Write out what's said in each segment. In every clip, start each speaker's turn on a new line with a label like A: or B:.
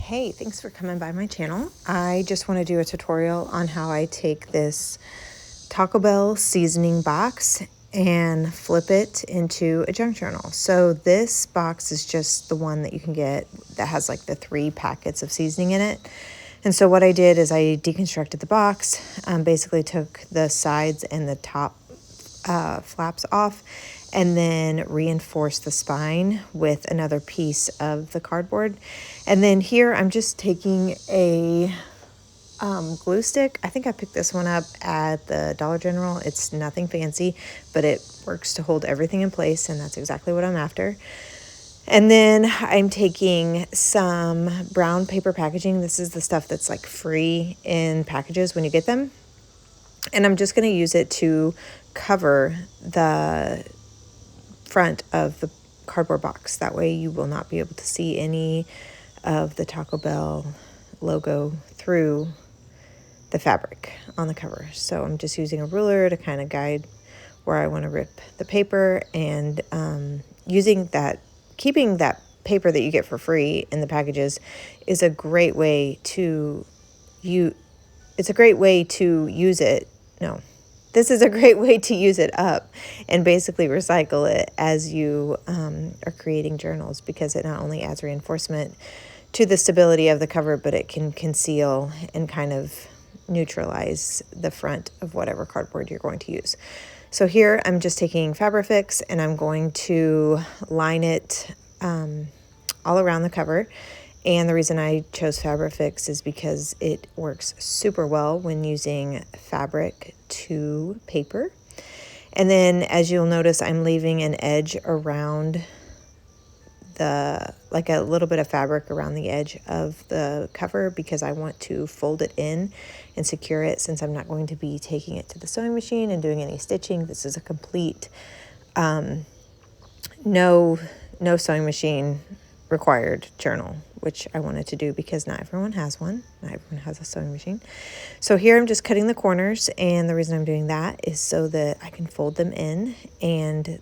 A: Hey, thanks for coming by my channel. I just want to do a tutorial on how I take this Taco Bell seasoning box and flip it into a junk journal. So this box is just the one that you can get that has like the 3 packets of seasoning in it. And so what I did is I deconstructed the box, basically took the sides and the top flaps off, and then reinforce the spine with another piece of the cardboard. And then here I'm just taking a glue stick. I think I picked this one up at the Dollar General. It's nothing fancy, but it works to hold everything in place, and that's exactly what I'm after. And then I'm taking some brown paper packaging. This is the stuff that's like free in packages when you get them. And I'm just going to use it to cover the front of the cardboard box. That way you will not be able to see any of the Taco Bell logo through the fabric on the cover. So I'm just using a ruler to kind of guide where I want to rip the paper, and keeping that paper that you get for free in the packages is a great way to it's a great way to use it. No, this is a great way to use it up and basically recycle it as you are creating journals, because it not only adds reinforcement to the stability of the cover, but it can conceal and kind of neutralize the front of whatever cardboard you're going to use. So here I'm just taking Fabrifix and I'm going to line it all around the cover. And the reason I chose Fabrifix is because it works super well when using fabric to paper. And then as you'll notice, I'm leaving an edge around like a little bit of fabric around the edge of the cover, because I want to fold it in and secure it, since I'm not going to be taking it to the sewing machine and doing any stitching. This is a complete no sewing machine required journal, which I wanted to do because not everyone has one. Not everyone has a sewing machine. So here I'm just cutting the corners, and the reason I'm doing that is so that I can fold them in, and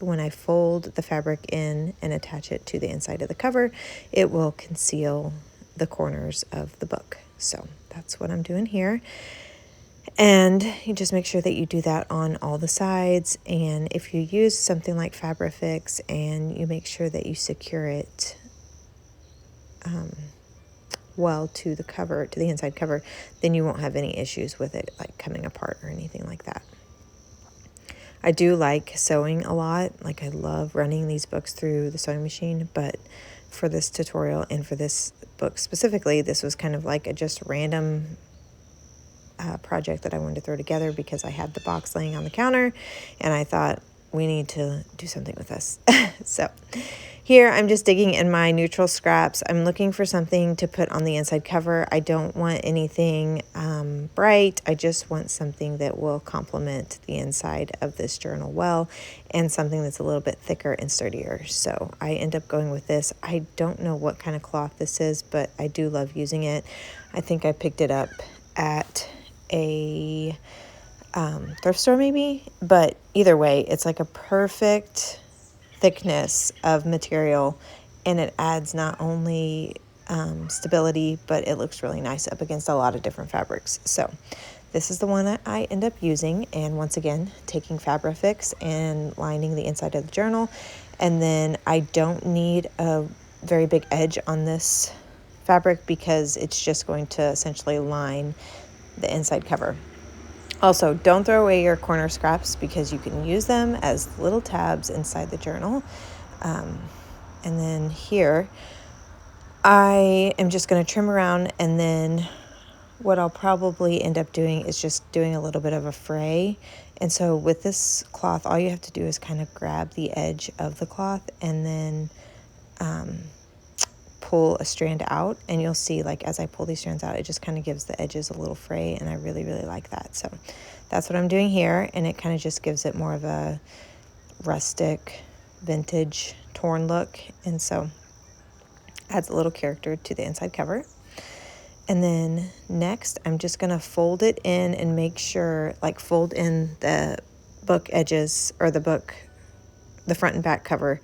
A: when I fold the fabric in and attach it to the inside of the cover, it will conceal the corners of the book. So that's what I'm doing here. And you just make sure that you do that on all the sides. And if you use something like Fabrifix and you make sure that you secure it well to the cover, to the inside cover, then you won't have any issues with it like coming apart or anything like that. I do like sewing a lot. Like, I love running these books through the sewing machine, but for this tutorial and for this book specifically, this was kind of like a just random project that I wanted to throw together because I had the box laying on the counter and I thought we need to do something with this. So here I'm just digging in my neutral scraps. I'm looking for something to put on the inside cover. I don't want anything bright. I just want something that will complement the inside of this journal well, and something that's a little bit thicker and sturdier. So I end up going with this. I don't know what kind of cloth this is, but I do love using it. I think I picked it up at a thrift store maybe, but either way, it's like a perfect thickness of material, and it adds not only stability, but it looks really nice up against a lot of different fabrics. So this is the one that I end up using, and once again, taking Fabrifix and lining the inside of the journal. And then I don't need a very big edge on this fabric because it's just going to essentially line the inside cover. Also, don't throw away your corner scraps because you can use them as little tabs inside the journal. And then here, I am just going to trim around, and then what I'll probably end up doing is just doing a little bit of a fray. And so with this cloth, all you have to do is kind of grab the edge of the cloth and then pull a strand out, and you'll see, like, as I pull these strands out, it just kind of gives the edges a little fray, and I really like that. So that's what I'm doing here, and it kind of just gives it more of a rustic, vintage, torn look, and so adds a little character to the inside cover. And then next, I'm just going to fold it in and make sure, like, fold in the book edges or the book the front and back cover,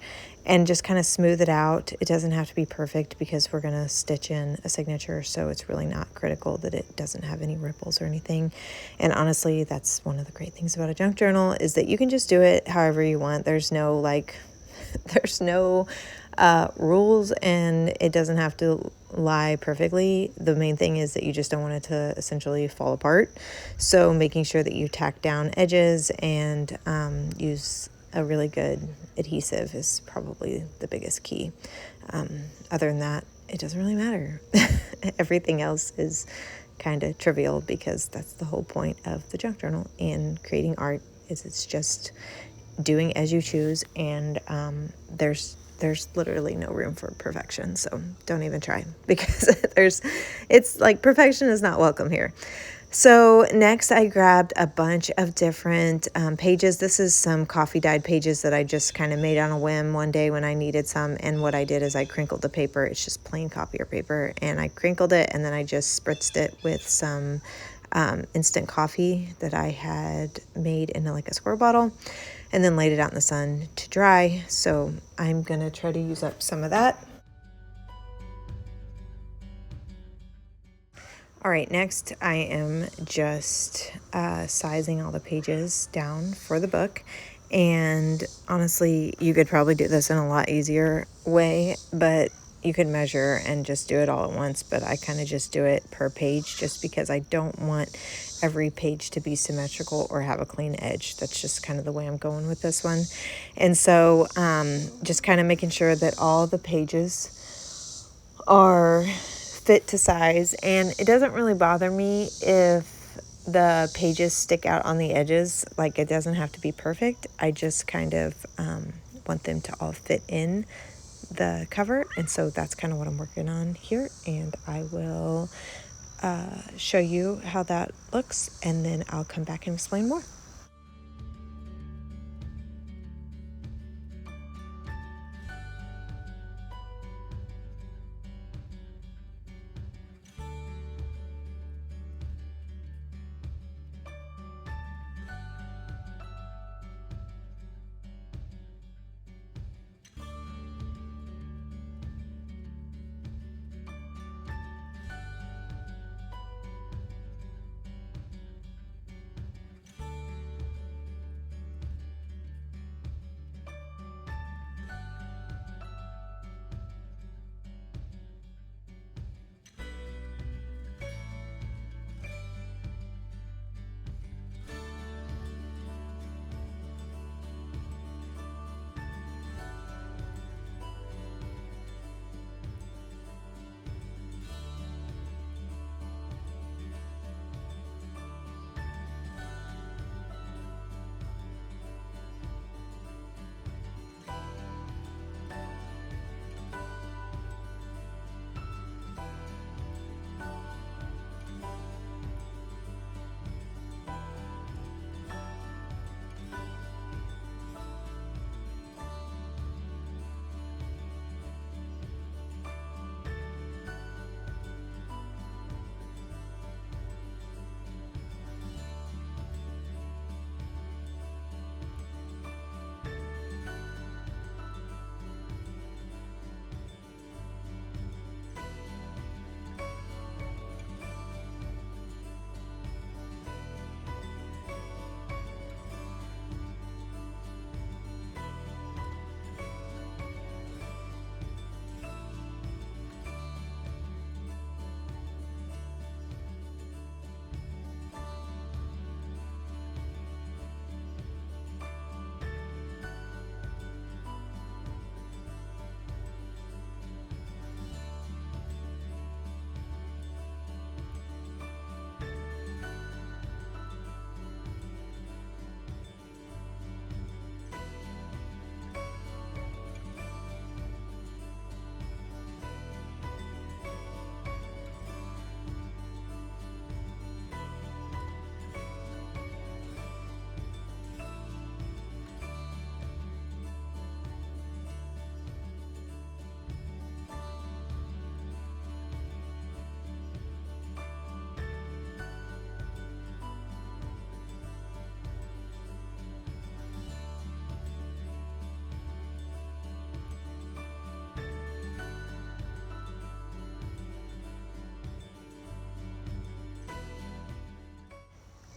A: and just kind of smooth it out. It doesn't have to be perfect because we're going to stitch in a signature, so it's really not critical that it doesn't have any ripples or anything. And honestly, that's one of the great things about a junk journal, is that you can just do it however you want. There's no like there's no rules, and it doesn't have to lie perfectly. The main thing is that you just don't want it to essentially fall apart. So making sure that you tack down edges and use a really good adhesive is probably the biggest key. Other than that, it doesn't really matter. Everything else is kind of trivial, because that's the whole point of the junk journal and creating art, is it's just doing as you choose, and there's literally no room for perfection, so don't even try, because it's like perfection is not welcome here. So next I grabbed a bunch of different pages. This is some coffee dyed pages that I just kind of made on a whim one day when I needed some, and what I did is I crinkled the paper. It's just plain copier paper, and I crinkled it, and then I just spritzed it with some instant coffee that I had made in like a square bottle, and then laid it out in the sun to dry. So I'm gonna try to use up some of that. All right, next I am just sizing all the pages down for the book. And honestly, you could probably do this in a lot easier way, but you could measure and just do it all at once. But I kind of just do it per page, just because I don't want every page to be symmetrical or have a clean edge. That's just kind of the way I'm going with this one. And so just kind of making sure that all the pages are fit to size, and it doesn't really bother me if the pages stick out on the edges. Like, it doesn't have to be perfect. I just kind of want them to all fit in the cover, and so that's kind of what I'm working on here, and I will show you how that looks, and then I'll come back and explain more.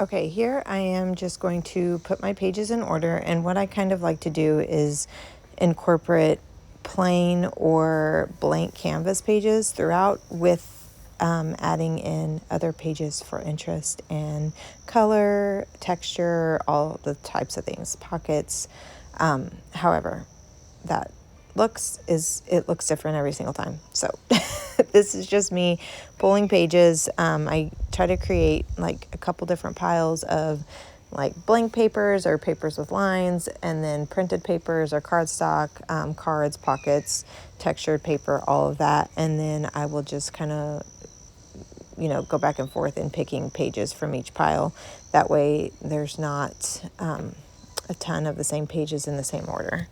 A: Okay, here I am just going to put my pages in order, and what I kind of like to do is incorporate plain or blank canvas pages throughout with adding in other pages for interest and color, texture, all the types of things, pockets. However, that it looks different every single time. So this is just me pulling pages. I try to create like a couple different piles of like blank papers or papers with lines, and then printed papers or cardstock, cards, pockets, textured paper, all of that. And then I will just kind of, go back and forth in picking pages from each pile. That way there's not a ton of the same pages in the same order.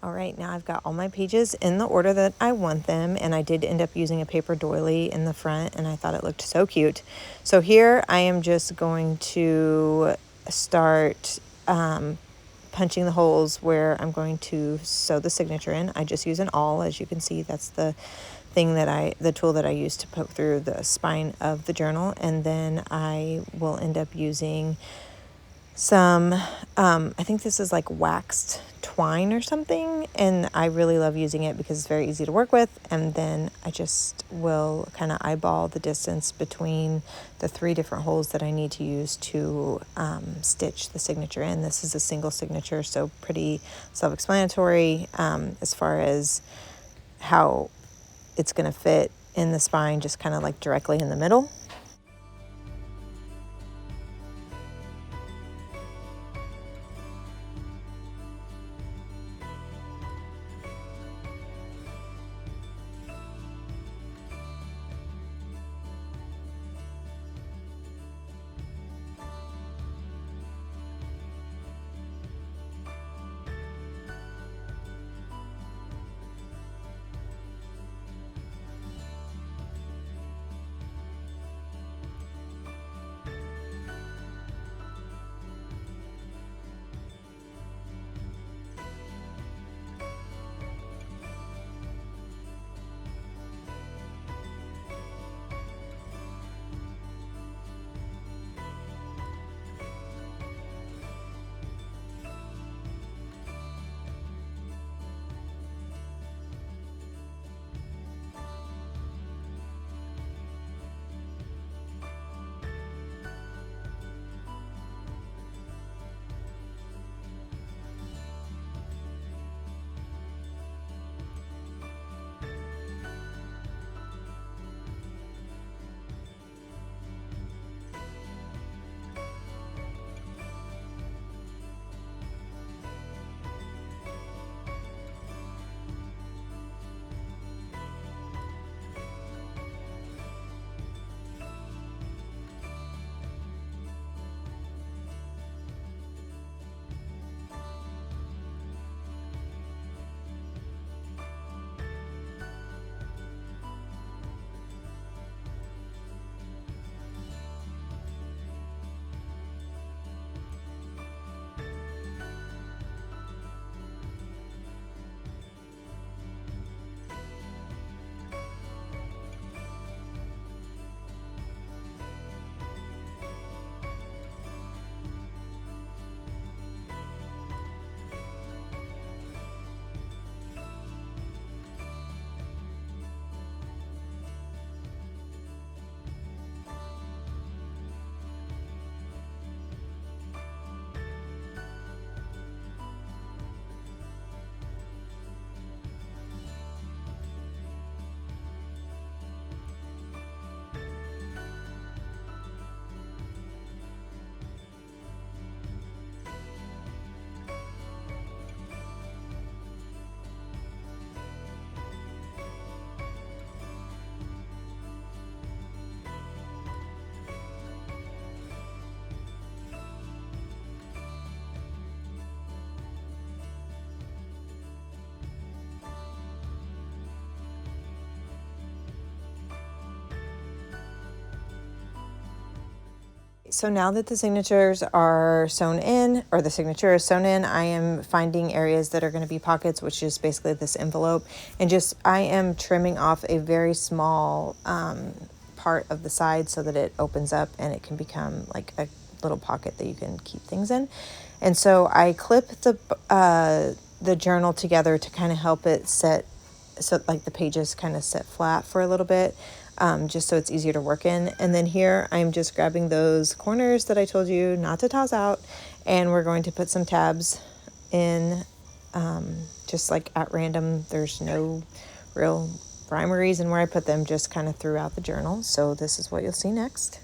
A: All right, now I've got all my pages in the order that I want them, and I did end up using a paper doily in the front, and I thought it looked so cute. So here I am just going to start punching the holes where I'm going to sew the signature in. I just use an awl, as you can see. That's the tool that I use to poke through the spine of the journal, and then I will end up using some, I think this is like waxed twine or something, and I really love using it because it's very easy to work with. And then I just will kind of eyeball the distance between the 3 different holes that I need to use to stitch the signature in. This is a single signature, so pretty self-explanatory as far as how it's going to fit in the spine, just kind of like directly in the middle. So now that the signatures are sewn in, or the signature is sewn in, I am finding areas that are going to be pockets, which is basically this envelope. And I am trimming off a very small part of the side so that it opens up and it can become like a little pocket that you can keep things in. And so I clip the journal together to kind of help it set, so like the pages kind of sit flat for a little bit. Just so it's easier to work in. And then here I'm just grabbing those corners that I told you not to toss out, and we're going to put some tabs in, just like at random. There's no real rhyme or reason where I put them, just kind of throughout the journal. So this is what you'll see next.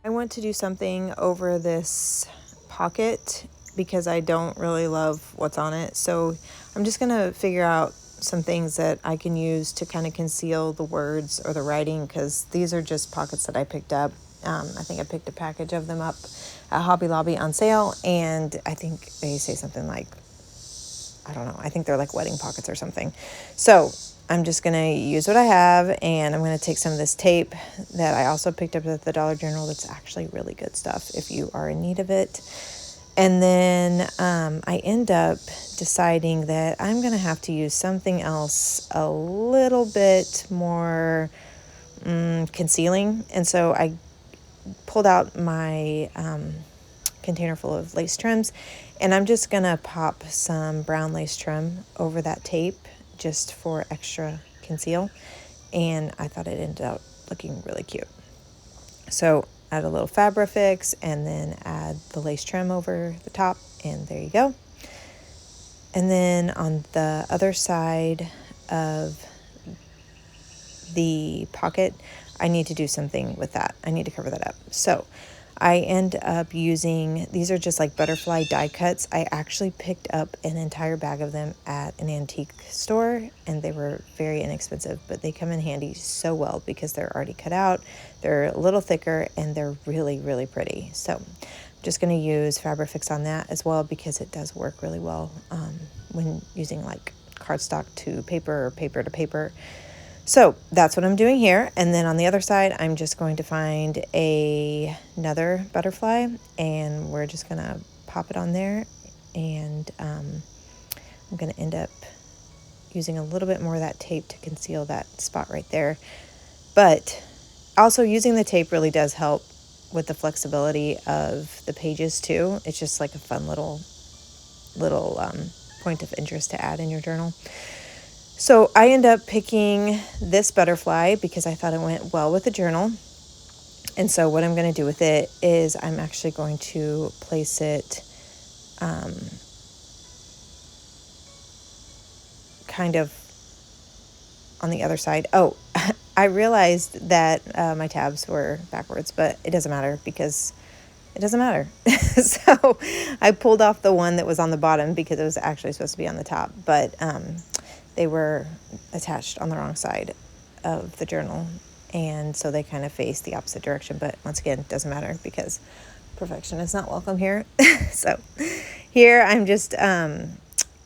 A: I want to do something over this pocket because I don't really love what's on it. So I'm just going to figure out some things that I can use to kind of conceal the words or the writing, because these are just pockets that I picked up. I think I picked a package of them up at Hobby Lobby on sale, and I think they say something like, I don't know, I think they're like wedding pockets or something. So I'm just going to use what I have, and I'm going to take some of this tape that I also picked up at the Dollar General. That's actually really good stuff if you are in need of it. And then I end up deciding that I'm going to have to use something else a little bit more concealing. And so I pulled out my container full of lace trims, and I'm just going to pop some brown lace trim over that tape just for extra conceal. And I thought it ended up looking really cute. So add a little Fabrifix and then add the lace trim over the top, and there you go. And then on the other side of the pocket, I need to do something with that. I need to cover that up. So I end up using, these are just like butterfly die cuts. I actually picked up an entire bag of them at an antique store, and they were very inexpensive, but they come in handy so well because they're already cut out. They're a little thicker and they're really, really pretty. So I'm just going to use Fabrifix on that as well, because it does work really well when using like cardstock to paper or paper to paper. So that's what I'm doing here. And then on the other side, I'm just going to find another butterfly, and we're just going to pop it on there. And I'm going to end up using a little bit more of that tape to conceal that spot right there. But also using the tape really does help with the flexibility of the pages too. It's just like a fun little point of interest to add in your journal. So I end up picking this butterfly because I thought it went well with the journal. And so what I'm going to do with it is I'm actually going to place it kind of on the other side. Oh, I realized that my tabs were backwards, but it doesn't matter because it doesn't matter. So I pulled off the one that was on the bottom because it was actually supposed to be on the top, but they were attached on the wrong side of the journal, and so they kind of face the opposite direction. But once again, it doesn't matter because perfection is not welcome here. So here I'm just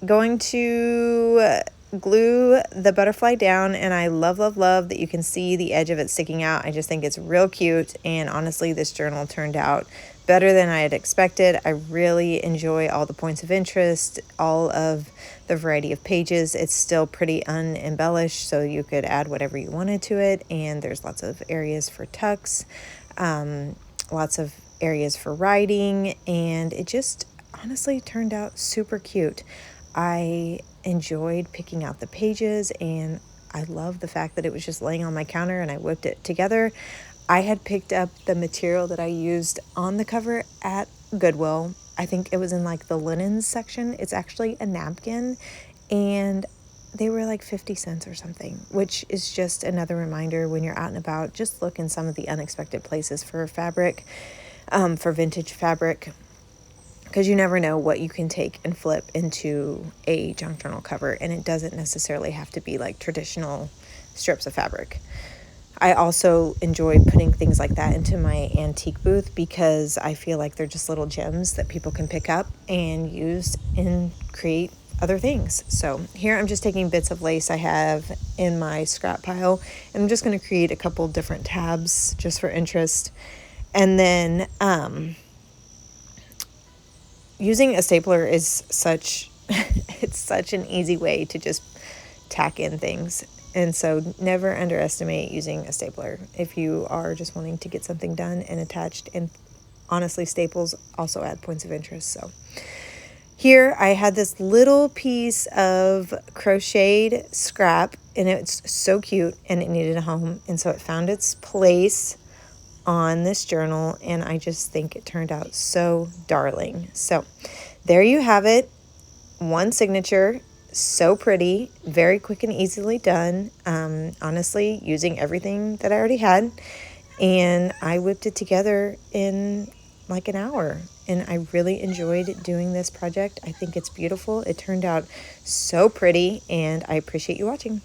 A: going to glue the butterfly down, and I love, love, love that you can see the edge of it sticking out. I just think it's real cute, and honestly, this journal turned out better than I had expected. I really enjoy all the points of interest, all of the variety of pages. It's still pretty unembellished, so you could add whatever you wanted to it, and there's lots of areas for tucks, lots of areas for writing, and it just honestly turned out super cute. I enjoyed picking out the pages, and I love the fact that it was just laying on my counter and I whipped it together. I had picked up the material that I used on the cover at Goodwill. I think it was in like the linens section. It's actually a napkin, and they were like 50 cents or something, which is just another reminder when you're out and about, just look in some of the unexpected places for fabric, for vintage fabric, because you never know what you can take and flip into a junk journal cover, and it doesn't necessarily have to be like traditional strips of fabric. I also enjoy putting things like that into my antique booth because I feel like they're just little gems that people can pick up and use and create other things. So here I'm just taking bits of lace I have in my scrap pile, and I'm just going to create a couple different tabs just for interest. And then using a stapler is such it's such an easy way to just tack in things. And so never underestimate using a stapler if you are just wanting to get something done and attached. And honestly, staples also add points of interest. So here I had this little piece of crocheted scrap, and it's so cute, and it needed a home. And so it found its place on this journal, and I just think it turned out so darling. So there you have it. One signature, so pretty, very quick and easily done. Honestly, using everything that I already had, and I whipped it together in like an hour, and I really enjoyed doing this project. I think it's beautiful. It turned out so pretty, and I appreciate you watching.